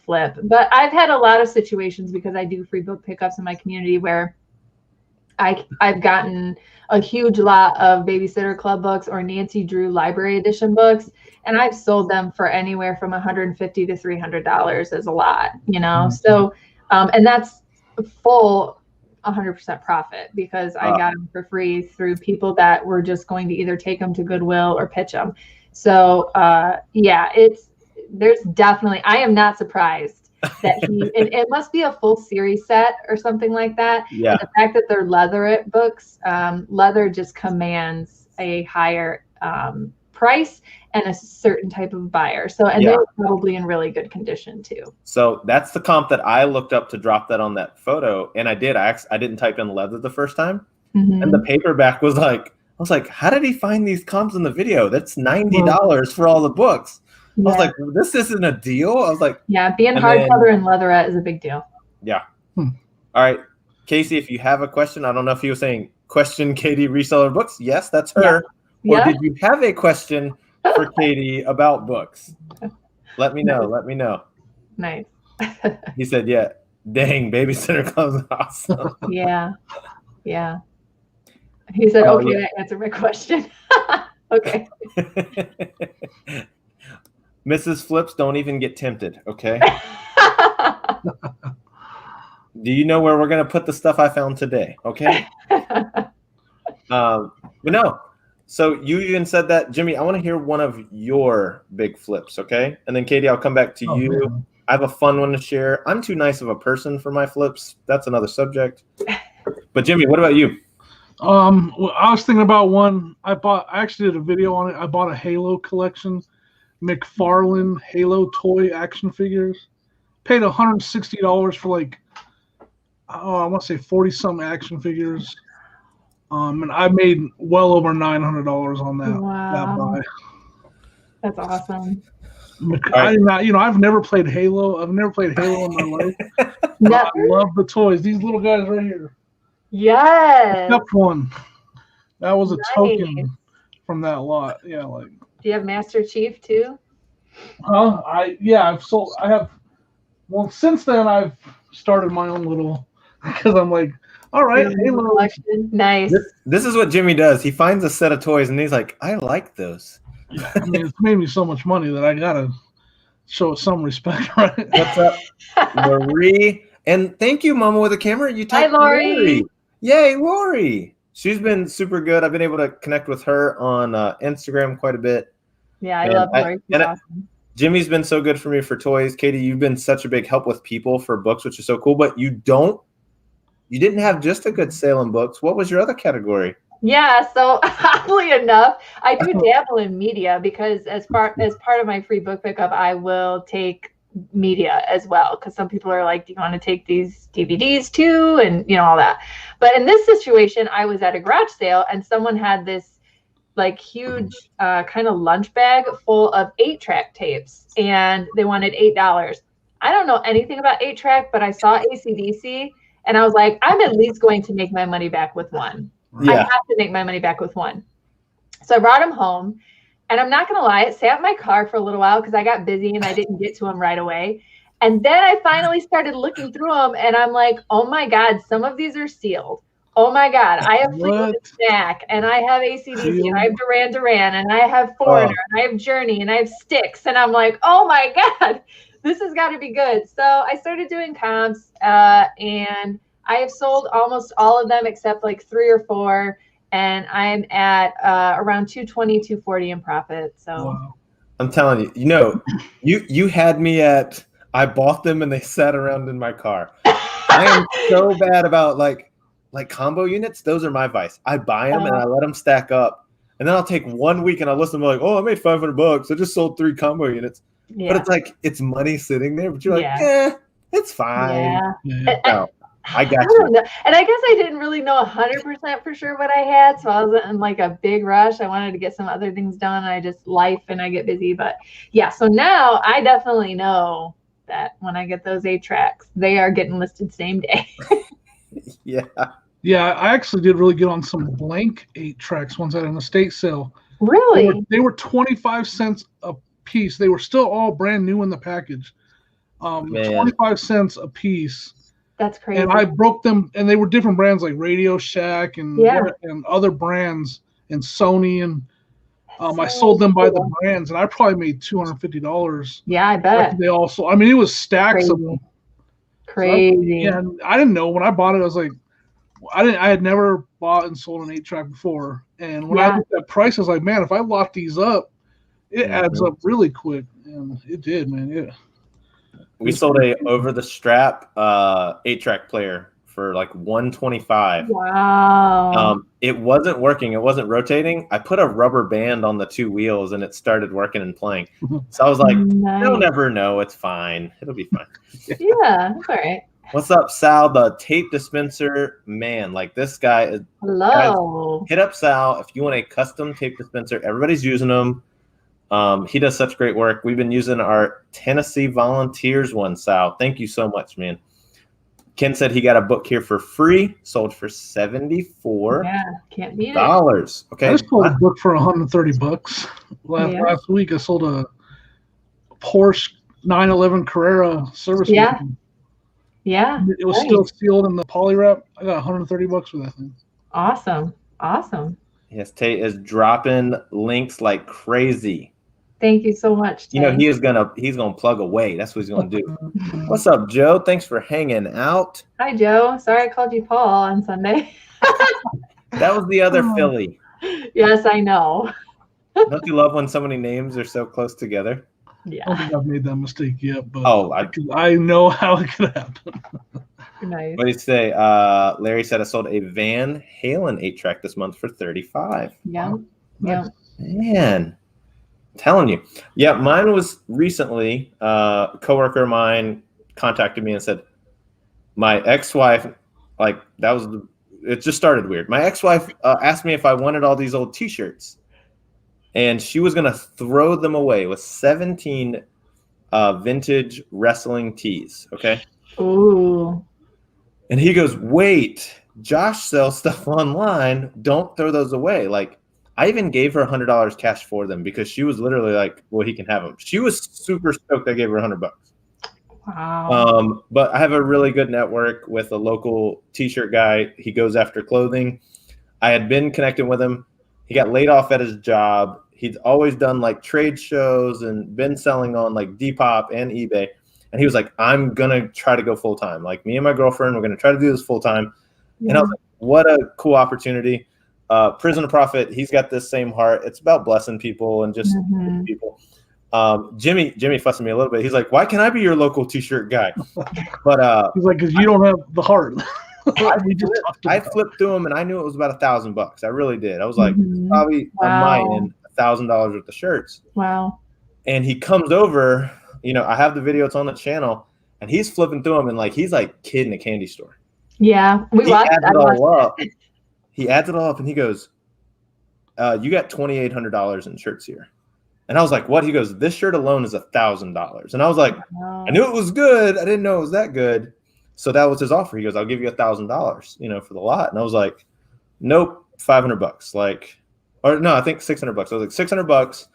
S3: flip. But I've had a lot of situations because I do free book pickups in my community where I've gotten a huge lot of Babysitter Club books or Nancy Drew library edition books, and I've sold them for anywhere from $150 to $300 is a lot, So, and that's full 100% profit because I got them for free through people that were just going to either take them to Goodwill or pitch them. So, there's definitely, I am not surprised that it must be a full series set or something like that.
S1: Yeah.
S3: And the fact that they're leatherette books, leather just commands a higher price and a certain type of buyer. So, and they're probably in really good condition too.
S1: So that's the comp that I looked up to drop that on that photo. And I did. I didn't type in leather the first time. Mm-hmm. And the paperback was like, I was like, how did he find these comps in the video? That's $90 for all the books. I was like, this isn't a deal. I was like,
S3: being hardcover and leatherette is a big deal.
S1: Yeah. All right. Casey, if you have a question, I don't know if you were saying question Katey reseller books. Yes, that's her. Or did you have a question for Katey about books? Let me know.
S3: Nice.
S1: He said, yeah. Dang, Babysitter Club's awesome.
S3: Yeah. He said, that answered my question. Okay.
S1: Mrs. Flips, don't even get tempted, okay? Do you know where we're going to put the stuff I found today, okay? But no. So you even said that. Jimmy, I want to hear one of your big flips, okay? And then, Katey, I'll come back to you. Man. I have a fun one to share. I'm too nice of a person for my flips. That's another subject. But, Jimmy, what about you?
S2: Well, I was thinking about one. I actually did a video on it. I bought a Halo collection. McFarlane Halo toy action figures. Paid $160 for I want to say 40-something action figures. And I made well over $900 on that buy.
S3: That's awesome.
S2: I've never played Halo. I've never played Halo in my life. I love the toys. These little guys right here.
S3: Yes.
S2: Except one. That was a token from that lot. Yeah,
S3: Do you have Master Chief too?
S2: I've sold. I have. Well, since then I've started my own little because I'm like, all right, Halo
S3: collection. Nice.
S1: This is what Jimmy does. He finds a set of toys and he's like, I like those.
S2: Yeah, it's made me so much money that I gotta show some respect, right?
S1: What's up, Lori? And thank you, Mama with a camera. You
S3: Hi, Lori.
S1: Yay, Lori. She's been super good. I've been able to connect with her on Instagram quite a bit.
S3: Yeah, I love Lori. She's awesome.
S1: Jimmy's been so good for me for toys. Katey, you've been such a big help with people for books, which is so cool. But you didn't have just a good sale in books. What was your other category?
S3: Yeah, so oddly enough, I do dabble in media because as part of my free book pickup, I will take media as well, because some people are like, do you want to take these DVDs too, and all that. But in this situation, I was at a garage sale and someone had this huge kind of lunch bag full of 8-track tapes, and they wanted $8. I don't know anything about 8-track, but I saw AC/DC and I was like, I'm at least going to make my money back with one. I have to make my money back with one. So I brought them home. And I'm not going to lie, it sat in my car for a little while because I got busy and I didn't get to them right away. And then I finally started looking through them, and I'm like, oh my God, some of these are sealed. Oh my God, I have Fleetwood Mac, and I have AC/DC, and I have Duran Duran, and I have Foreigner, and I have Journey, and I have Styx. And I'm like, oh my God, this has got to be good. So I started doing comps, and I have sold almost all of them except like 3 or 4. And I'm at around 220, 240 in profit. So
S2: Wow.
S1: I'm telling you, you had me at, I bought them and they sat around in my car. I am so bad about like combo units. Those are my vice. I buy them and I let them stack up, and then I'll take 1 week and I'll listen to like, oh, I made $500. I just sold 3 combo units. Yeah. But it's like, it's money sitting there, but you're like, it's fine.
S2: Yeah.
S1: No, I got you.
S3: And I guess I didn't really know 100% for sure what I had, so I wasn't in like a big rush. I wanted to get some other things done. I just life and I get busy, but yeah. So now I definitely know that when I get those 8 tracks, they are getting listed same day.
S1: Yeah.
S2: Yeah, I actually did really good on some blank 8 tracks once at an estate sale.
S3: Really?
S2: They were 25 cents a piece. They were still all brand new in the package. 25 cents a piece.
S3: That's crazy.
S2: And I broke them, and they were different brands like Radio Shack and other brands and Sony, and I sold them by the brands, and I probably made $250.
S3: Yeah, I bet.
S2: They also, I mean, it was stacks of them.
S3: Crazy.
S2: So and I didn't know when I bought it. I was like, I had never bought and sold an 8-track before, and when I looked at price, I was like, man, if I lock these up, it adds up really quick, and it did, man.
S1: We sold a over the strap 8-track player for like $125.
S3: Wow.
S1: It wasn't working. It wasn't rotating. I put a rubber band on the 2 wheels and it started working and playing. So I was like, they'll never know. It's fine. It'll be fine.
S3: Yeah, that's all right.
S1: What's up, Sal? The tape dispenser man. Like this guy is.
S3: Hello.
S1: Guys, hit up Sal if you want a custom tape dispenser. Everybody's using them. He does such great work. We've been using our Tennessee Volunteers one, Sal. Thank you so much, man. Ken said he got a book here for free, sold for $74.
S3: Yeah, can't beat it.
S1: Okay.
S2: I just sold a book for $130. Last week I sold a Porsche 911 Carrera service.
S3: Yeah.
S2: Book.
S3: Yeah.
S2: It was still sealed in the poly wrap. I got $130 for that thing.
S3: Awesome.
S1: Yes, Tate is dropping links like crazy.
S3: Thank you so much, Tay.
S1: He's gonna plug away. That's what he's gonna do. What's up, Joe? Thanks for hanging out.
S3: Hi, Joe. Sorry I called you Paul on Sunday.
S1: That was the other Philly.
S3: Yes, I know.
S1: Don't you love when so many names are so close together?
S3: Yeah.
S2: I don't think I've made that mistake yet, but
S1: I
S2: know how it could happen.
S3: Nice.
S1: What did he say? Larry said I sold a Van Halen 8-track this month for $35.
S3: Yeah.
S2: Nice.
S1: Man. Telling you. Yeah, mine was recently, a coworker of mine contacted me and said, my ex-wife, it just started weird. My ex-wife asked me if I wanted all these old t-shirts, and she was going to throw them away with 17 vintage wrestling tees. Okay.
S3: Ooh.
S1: And he goes, wait, Josh sells stuff online. Don't throw those away. Like, I even gave her $100 cash for them because she was literally like, well, he can have them. She was super stoked I gave her $100.
S3: Wow.
S1: But I have a really good network with a local t-shirt guy. He goes after clothing. I had been connecting with him. He got laid off at his job. He'd always done like trade shows and been selling on like Depop and eBay. And he was like, I'm going to try to go full time. Like me and my girlfriend, we're going to try to do this full time. Yeah. And I was like, what a cool opportunity. Prison of Profit, he's got this same heart. It's about blessing people and just people. Jimmy fussed at me a little bit. He's like, why can't I be your local t-shirt guy? But
S2: he's like, because you don't have the heart.
S1: I flipped through them and I knew it was about $1,000. I really did. I was like, probably on my end, $1,000 worth of shirts.
S3: Wow.
S1: And he comes over, I have the video, it's on the channel, and he's flipping through them and like he's like kid in a candy store.
S3: Yeah,
S1: He adds it all up and he goes, you got $2,800 in shirts here. And I was like, what? He goes, this shirt alone is $1,000. And I was like, I knew it was good. I didn't know it was that good. So that was his offer. He goes, I'll give you $1,000, for the lot. And I was like, nope, $500. I think $600. I was like, $600.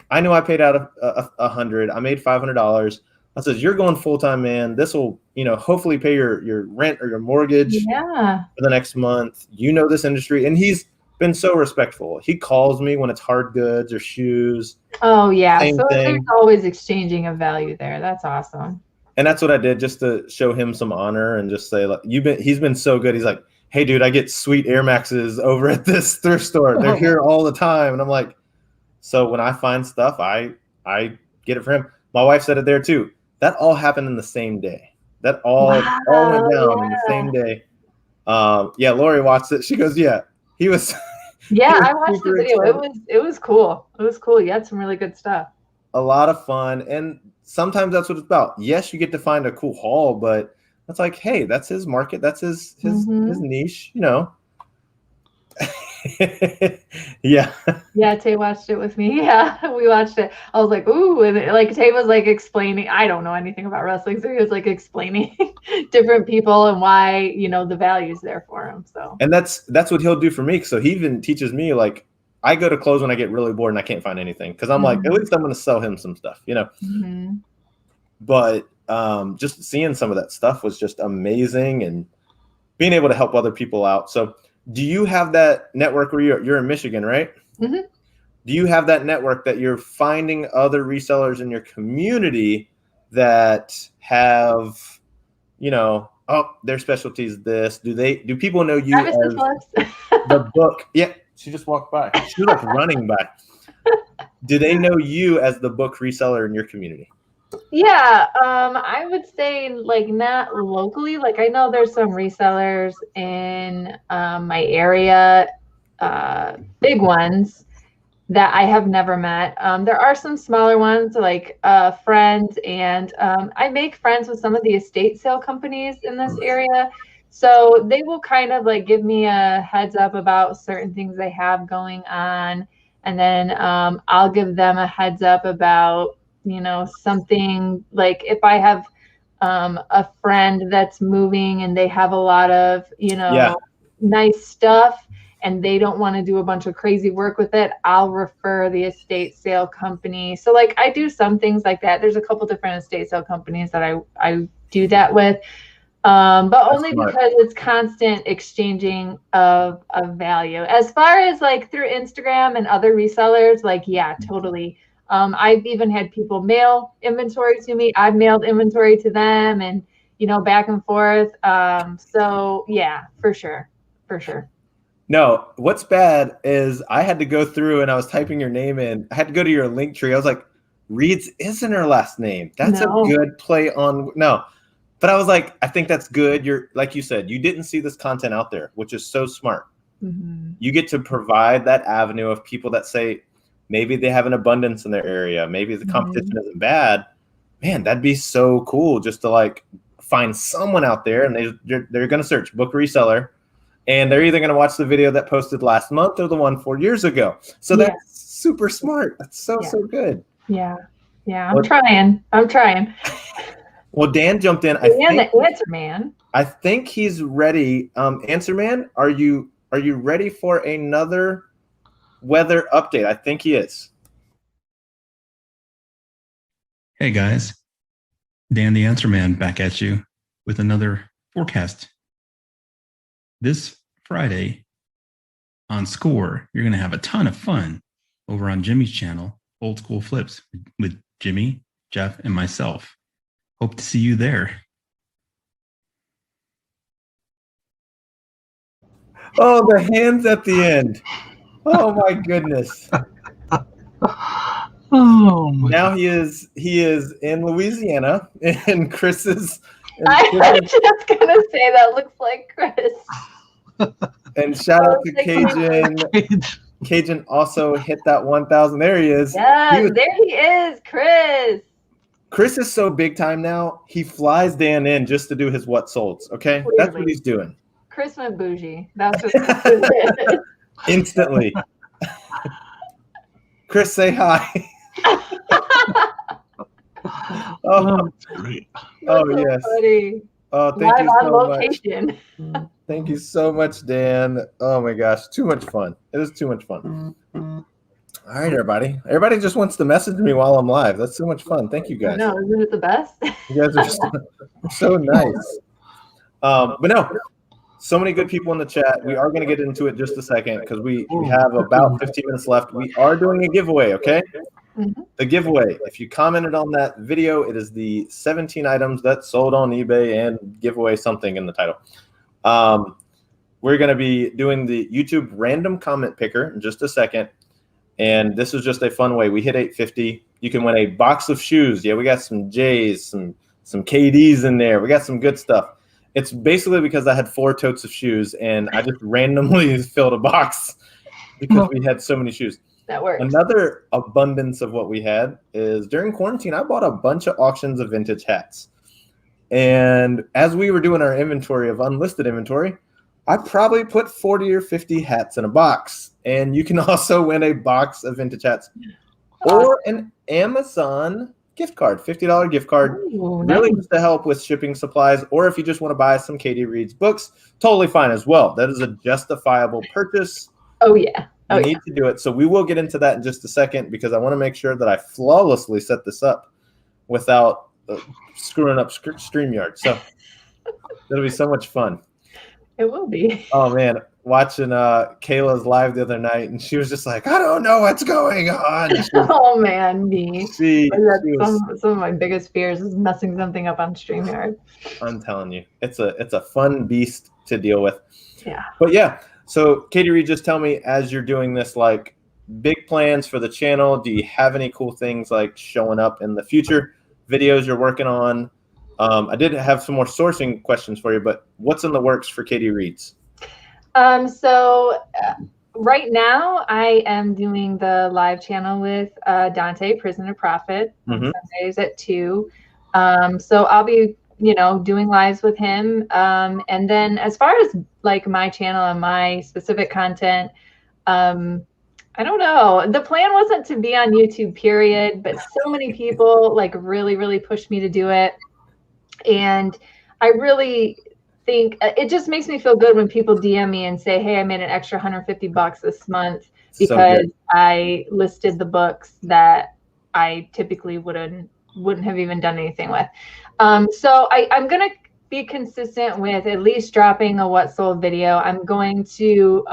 S1: I knew I paid out $100. I made $500. I said, you're going full time, man. This will, hopefully pay your rent or your mortgage
S3: Yeah.
S1: for the next month. You know this industry, and he's been so respectful. He calls me when it's hard goods or shoes.
S3: Oh yeah.
S1: Same
S3: So
S1: thing.
S3: there's always exchanging of value there. That's awesome.
S1: And that's what I did, just to show him some honor and just say, like, he's been so good. He's like, hey, dude, I get sweet Air Maxes over at this thrift store. They're here all the time. And I'm like, so when I find stuff, I get it for him. My wife said it there too. That all happened in the same day. That all went down in the same day. Lori watched it. She goes, yeah, he was.
S3: Yeah,
S1: he was
S3: I watched the
S1: super
S3: video.
S1: excited.
S3: It was cool. It was cool. You had some really good stuff.
S1: A lot of fun, and sometimes that's what it's about. Yes, you get to find a cool haul, but it's like, hey, that's his market, that's his niche, Yeah.
S3: Yeah, Tay watched it with me. Yeah, we watched it. I was like, ooh, and Tay was like explaining. I don't know anything about wrestling, so he was like explaining different people and why the value's there for him. So. And
S1: that's what he'll do for me. So he even teaches me, like, I go to clothes when I get really bored and I can't find anything, because I'm like, at least I'm going to sell him some stuff, But just seeing some of that stuff was just amazing, and being able to help other people out. So do you have that network where you're in Michigan, right?
S3: Mm-hmm.
S1: Do you have that network that you're finding other resellers in your community that have, their specialty is this? Do people know you as the book? Yeah, she just walked by. She was like running by. Do they know you as the book reseller in your community?
S3: Yeah, I would say like not locally. Like I know there's some resellers in my area, big ones that I have never met. There are some smaller ones like friends, and I make friends with some of the estate sale companies in this area. So they will kind of like give me a heads up about certain things they have going on. And then I'll give them a heads up about, something like if I have a friend that's moving and they have a lot of, nice stuff and they don't want to do a bunch of crazy work with it, I'll refer the estate sale company. So like I do some things like that. There's a couple different estate sale companies that I do that with. But only because it's constant exchanging of value. As far as like through Instagram and other resellers, like, yeah, totally. I've even had people mail inventory to me. I've mailed inventory to them, and, back and forth. So yeah, for sure.
S1: No, what's bad is I had to go through and I was typing your name in. I had to go to your link tree. I was like, Reed's isn't her last name. That's a good play on. No. But I was like, I think that's good. You're, like you said, you didn't see this content out there, which is so smart. You get to provide that avenue of people that say maybe they have an abundance in their area. Maybe the competition isn't bad. Man, that'd be so cool just to like find someone out there, and they're going to search book reseller, and they're either going to watch the video that posted last month or the one 4 years ago. So that's super smart. That's so good.
S3: Yeah. I'm trying.
S1: Well, Dan jumped in.
S3: The Answer Man.
S1: I think he's ready. Answer Man, are you ready for another weather update? I think he is.
S4: Hey guys, Dan the Answer Man back at you with another forecast. This Friday on Score, you're going to have a ton of fun over on Jimmy's channel, Old School Flips, with Jimmy, Jeff, and myself. Hope to see you there.
S1: Oh, the hands at the end. Oh my goodness. Now he is in Louisiana, and Chris is.
S3: I'm just gonna say that looks like Chris.
S1: And shout out to Cajun. Cajun also hit that 1,000. There he is.
S3: Yeah, there he is, Chris.
S1: Chris is so big time now. He flies Dan in just to do his what solds. Okay, clearly. That's what he's doing.
S3: Chris went bougie. That's what Chris did.
S1: Instantly. Chris, say hi.
S2: Oh, that's great.
S1: Oh, yes.
S3: Funny.
S1: Oh, thank you so
S3: location.
S1: much. Thank you so much, Dan. Oh my gosh, too much fun. It was too much fun. All right, everybody. Everybody just wants to message me while I'm live. That's so much fun. Thank you guys.
S3: No, isn't it the best?
S1: You guys are so nice. But no, so many good people in the chat. We are going to get into it just a second because we have about 15 minutes left. We are doing a giveaway, okay?
S3: Mhm.
S1: The giveaway. If you commented on that video, it is the 17 items that sold on eBay and giveaway something in the title. We're going to be doing the YouTube random comment picker in just a second. And this is just a fun way. We hit 850. You can win a box of shoes. Yeah, we got some J's, some KDs in there. We got some good stuff. It's basically because I had 4 totes of shoes and I just randomly filled a box because we had so many shoes.
S3: That works.
S1: Another abundance of what we had is during quarantine, I bought a bunch of auctions of vintage hats. And as we were doing our inventory of unlisted inventory, I probably put 40 or 50 hats in a box. And you can also win a box of vintage hats or an Amazon gift card, $50 gift card.
S3: Ooh,
S1: Really
S3: nice.
S1: just to help with shipping supplies. Or if you just want to buy some Katey Reed's books, totally fine as well. That is a justifiable purchase.
S3: Oh, yeah.
S1: You need to do it. So we will get into that in just a second because I want to make sure that I flawlessly set this up without screwing up StreamYard. So it'll be so much fun.
S3: It will be.
S1: Oh, man. Watching Kayla's live the other night, and she was just like, I don't know what's going on.
S3: Oh, man, me.
S1: Some
S3: of my biggest fears is messing something up on StreamYard.
S1: I'm telling you, it's a fun beast to deal with.
S3: Yeah.
S1: But yeah, so Katey Reed, just tell me, as you're doing this, like, big plans for the channel. Do you have any cool things like showing up in the future videos you're working on? I did have some more sourcing questions for you, but what's in the works for Katey Reed's?
S3: Right now I am doing the live channel with Dante, Prison to Profit, on Sundays at 2. So I'll be, doing lives with him. And then as far as like my channel and my specific content, I don't know. The plan wasn't to be on YouTube, period, but so many people like really, really pushed me to do it. And I really think it just makes me feel good when people DM me and say, hey, I made an extra $150 this month because I listed the books that I typically wouldn't have even done anything with. So I'm going to be consistent with at least dropping a what sold video. I'm going to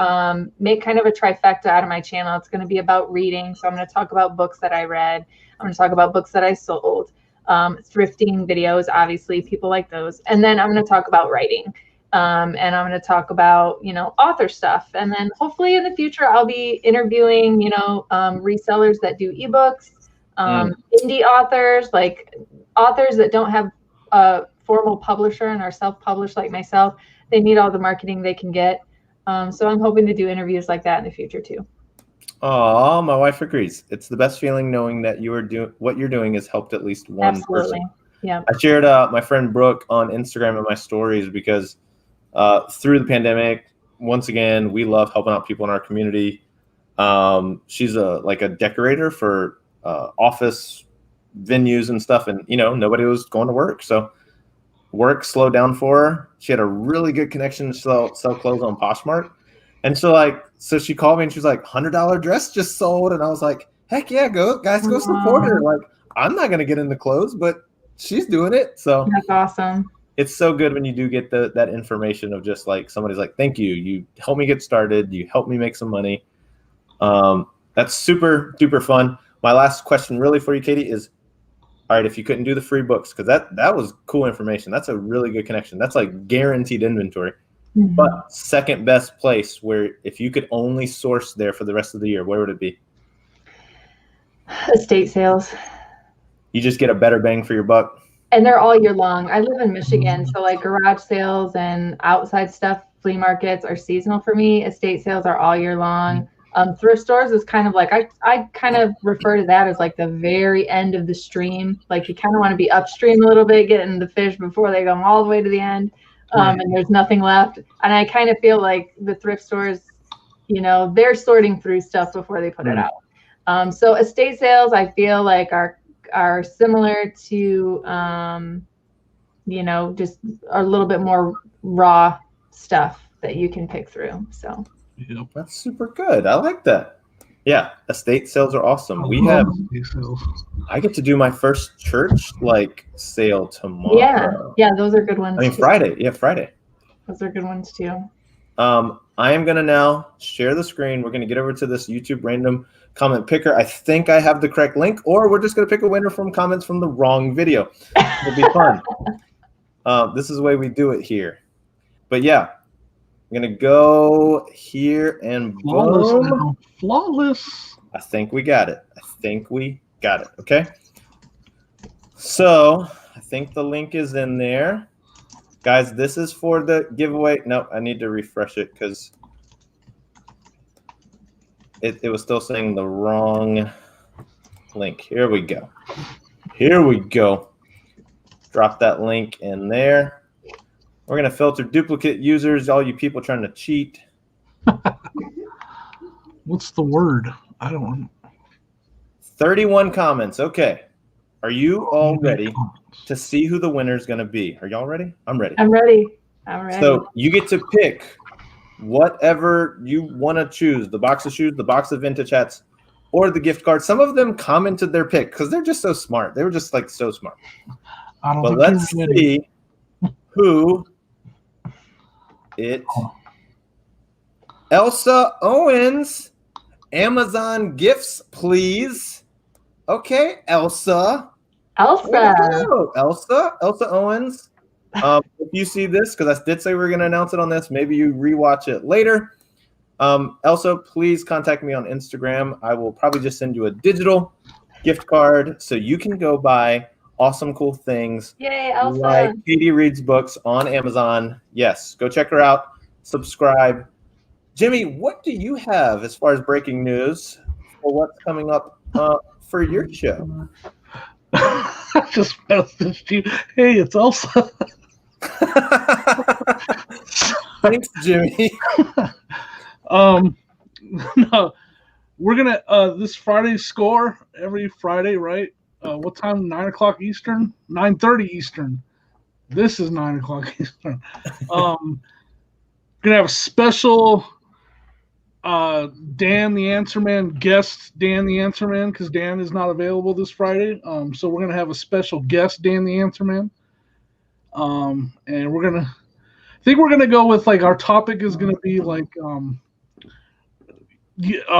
S3: make kind of a trifecta out of my channel. It's going to be about reading. So I'm going to talk about books that I read. I'm going to talk about books that I sold. Thrifting videos, obviously, people like those. And then I'm going to talk about writing. And I'm going to talk about, author stuff. And then hopefully in the future, I'll be interviewing, resellers that do ebooks, indie authors, like authors that don't have a formal publisher and are self-published like myself. They need all the marketing they can get. So I'm hoping to do interviews like that in the future too.
S1: Oh, my wife agrees. It's the best feeling knowing that what you're doing has helped at least one person.
S3: Yeah.
S1: I shared my friend Brooke on Instagram in my stories because through the pandemic, once again, we love helping out people in our community. She's a decorator for office venues and stuff, and nobody was going to work, so work slowed down for her. She had a really good connection to sell clothes on Poshmark. And so she called me and she was like, $100 dress just sold. And I was like, heck yeah, go support her. Like, I'm not going to get into clothes, but she's doing it. So
S3: that's awesome.
S1: It's so good when you do get that information of just like, somebody's like, thank you. You helped me get started. You helped me make some money. That's super duper fun. My last question really for you, Katey, is, all right, if you couldn't do the free books, because that was cool information. That's a really good connection. That's like guaranteed inventory. But second best place where if you could only source there for the rest of the year, where would it be?
S3: Estate sales.
S1: You just get a better bang for your buck.
S3: And they're all year long. I live in Michigan, so like garage sales and outside stuff, flea markets are seasonal for me. Estate sales are all year long. Thrift stores is kind of like, I kind of refer to that as like the very end of the stream. Like you kind of want to be upstream a little bit, getting the fish before they go all the way to the end. And there's nothing left. And I kind of feel like the thrift stores, they're sorting through stuff before they put it out. So estate sales, I feel like are similar to, just a little bit more raw stuff that you can pick through. So
S1: that's super good. I like that. Yeah, estate sales are awesome. I get to do my first church sale tomorrow.
S3: Yeah, those are good ones.
S1: I mean,
S3: too.
S1: Friday. Yeah, Friday.
S3: Those are good ones too.
S1: I am gonna now share the screen. We're gonna get over to this YouTube random comment picker. I think I have the correct link, or we're just gonna pick a winner from comments from the wrong video. It'll be fun. This is the way we do it here. But yeah, I'm gonna go here and boom.
S2: Flawless.
S1: I think we got it. Okay. So I think the link is in there. Guys, this is for the giveaway. No, I need to refresh it because it was still saying the wrong link. Here we go. Drop that link in there. We're going to filter duplicate users, all you people trying to cheat.
S2: What's the word? I don't know.
S1: 31 comments. Okay. Are you all ready to see who the winner is going to be? Are y'all ready? I'm ready.
S3: I'm ready.
S1: So you get to pick whatever you want to choose, the box of shoes, the box of vintage hats, or the gift card. Some of them commented their pick because they're just so smart. They were just so smart. But let's see who it. Elsa Owens, Amazon gifts, please. Okay, Elsa Owens. If you see this, because I did say we were going to announce it on this, maybe you rewatch it later. Elsa, please contact me on Instagram. I will probably just send you a digital gift card so you can go buy awesome, cool things.
S3: Yay, Elsa.
S1: Like Katey reads books on Amazon. Yes, go check her out. Subscribe. Jimmy, what do you have as far as breaking news for what's coming up for your show?
S2: I just messaged you. Hey, it's Elsa.
S1: Thanks, Jimmy.
S2: No, we're gonna this Friday score every Friday, right? What time? 9 o'clock Eastern, 9:30 Eastern. This is 9 o'clock Eastern. Gonna have a special Dan the Answer Man guest, Dan the Answer Man, because Dan is not available this Friday. So we're gonna have a special guest, Dan the Answer Man. And I think we're gonna go with our topic is gonna be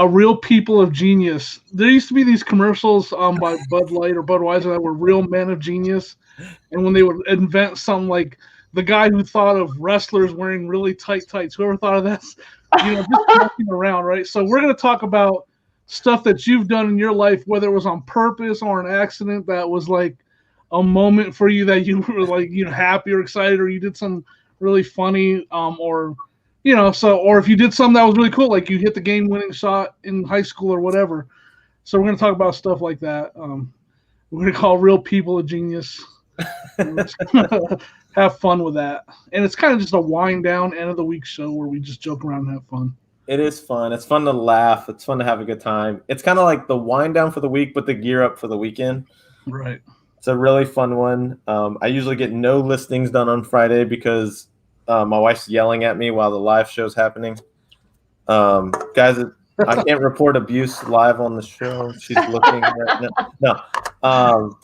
S2: real people of genius. There used to be these commercials by Bud Light or Budweiser that were real men of genius, and when they would invent something like the guy who thought of wrestlers wearing really tight tights, whoever thought of this, just messing around, right? So we're going to talk about stuff that you've done in your life, whether it was on purpose or an accident that was a moment for you that you were happy or excited, or you did something really funny, or if you did something that was really cool, like you hit the game-winning shot in high school or whatever. So we're going to talk about stuff like that. We're going to call real people a genius. Have fun with that. And it's kind of just a wind down end of the week show where we just joke around and have fun.
S1: It is fun. It's fun to laugh. It's fun to have a good time. It's kind of like the wind down for the week, but the gear up for the weekend.
S2: Right.
S1: It's a really fun one. I usually get no listings done on Friday because my wife's yelling at me while the live show's happening. Guys, I can't report abuse live on the show. She's looking right now. No.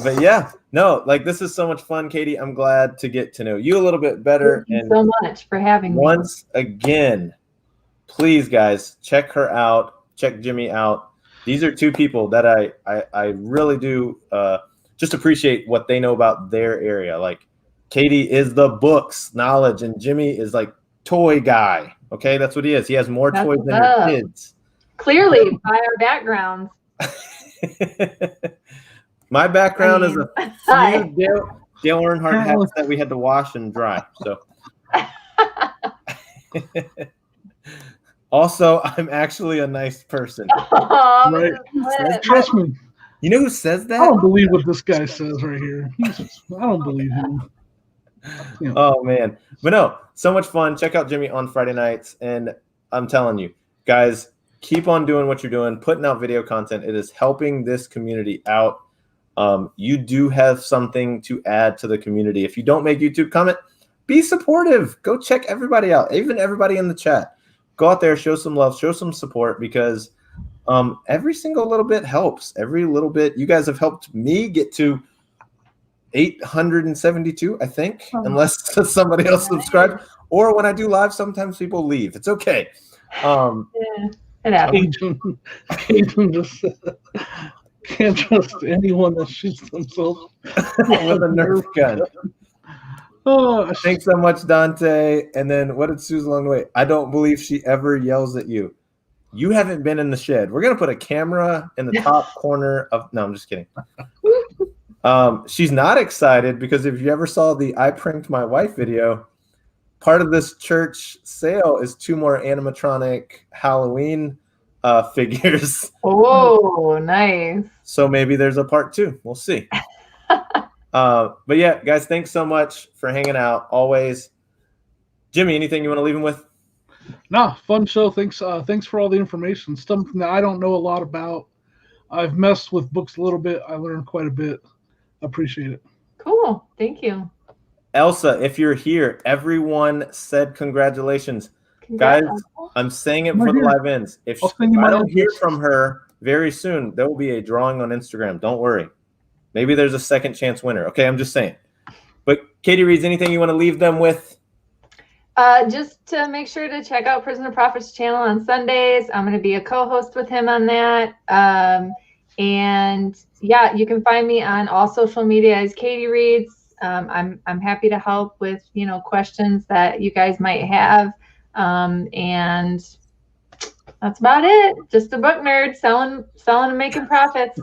S1: But yeah, no, this is so much fun, Katey. I'm glad to get to know you a little bit better.
S3: Thank you so much for having me.
S1: Once again, please, guys, check her out. Check Jimmy out. These are two people that I really do just appreciate what they know about their area. Katey is the books knowledge, and Jimmy is toy guy. Okay, that's what he is. He has more toys than your kids.
S3: Clearly, by our backgrounds.
S1: My background is a few Dale Earnhardt hats that we had to wash and dry. So, also, I'm actually a nice person.
S3: Oh,
S2: right. Trust me.
S1: You know who says that?
S2: I don't believe what this guy says right here. I don't believe him.
S1: Oh man, but no, so much fun. Check out Jimmy on Friday nights, and I'm telling you, guys, keep on doing what you're doing, putting out video content. It is helping this community out. You do have something to add to the community. If you don't make YouTube, comment, be supportive. Go check everybody out, even everybody in the chat. Go out there, show some love, show some support, because Every single little bit helps. Every little bit. You guys have helped me get to 872, I think, unless somebody else subscribed. Or when I do live, sometimes people leave. It's okay.
S3: Yeah, it happens.
S2: Cajun just can't trust anyone that shoots themselves
S1: with a Nerf gun.
S2: Oh,
S1: Thanks so much, Dante. And then what did Susan along the way? I don't believe she ever yells at you. You haven't been in the shed. We're going to put a camera in the top corner of – no, I'm just kidding. She's not excited because if you ever saw the I Pranked My Wife video, part of this church sale is 2 more animatronic Halloween figures.
S3: Oh, nice.
S1: So maybe there's a part 2. We'll see. But yeah, guys, thanks so much for hanging out always. Jimmy, anything you want to leave him with?
S2: No, fun show. Thanks for all the information. Something that I don't know a lot about. I've messed with books a little bit. I learned quite a bit. Appreciate it.
S3: Cool. Thank you.
S1: Elsa, if you're here, everyone said congratulations. Guys, I'm saying it before the live ends. If I don't hear from her very soon, there will be a drawing on Instagram. Don't worry. Maybe there's a second chance winner. Okay, I'm just saying. But Katey Reads, anything you want to leave them with?
S3: Just to make sure to check out Prisoner Prophets channel on Sundays. I'm going to be a co-host with him on that. And yeah, you can find me on all social media as Katey Reads. I'm happy to help with, questions that you guys might have. And that's about it. Just a book nerd selling and making profits.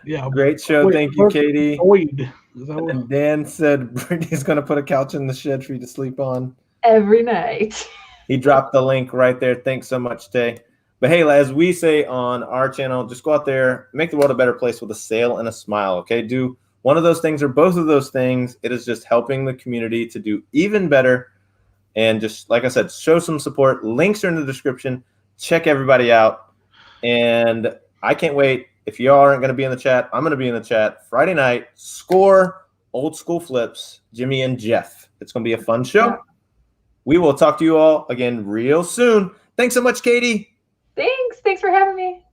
S2: Yeah,
S1: great show. Thank you, Katey.
S2: And
S1: Dan said Brittany's going to put a couch in the shed for you to sleep on
S3: every night.
S1: He dropped the link right there. Thanks so much, Tay. But hey, as we say on our channel, just go out there, make the world a better place with a sale and a smile. Okay, do one of those things or both of those things. It is just helping the community to do even better. And just like I said, show some support. Links are in the description. Check everybody out. And I can't wait. If you aren't going to be in the chat, I'm going to be in the chat Friday night. Score Old School Flips, Jimmy and Jeff. It's going to be a fun show. We will talk to you all again real soon. Thanks so much, Katey.
S3: Thanks for having me.